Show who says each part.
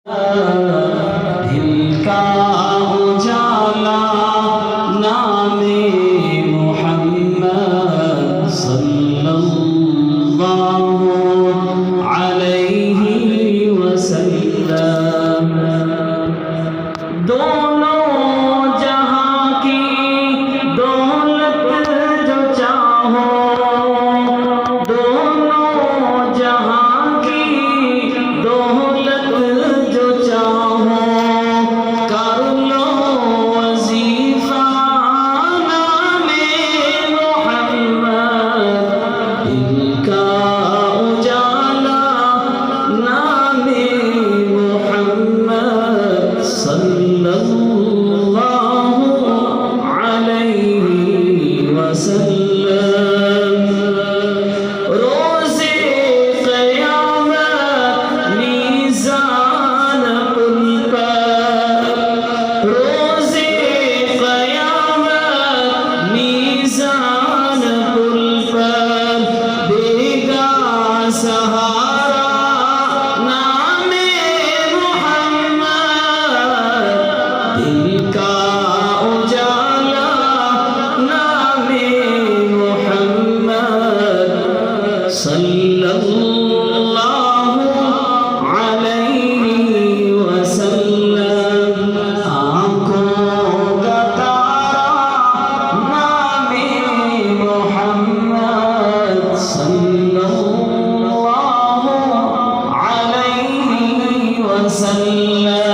Speaker 1: दिल का उजाला नामे मोहम्मद सल्लल्लाहु अलैहि वसल्लम। दोनों जहां की दौलत जो चाहो, दोनों जहां की दौलत जो चाहो, कर लो वजीफा नामे मोहम्मद। दिल का उजाला नामे मोहम्मद सल्लल्लाहु अलैहि वसल्लम। रोज़े क़यामत मीज़ान पुल पर, रोज़े क़यामत मीज़ान पुल पर देगा सहारा नामे मोहम्मद। दिल का उजाला नामे मोहम्मद सल्लल्लाहु अलैहि वसल्लम। आँखों का तारा नामे मोहम्मद सल्लल्लाहु अलैहि वसल्लम।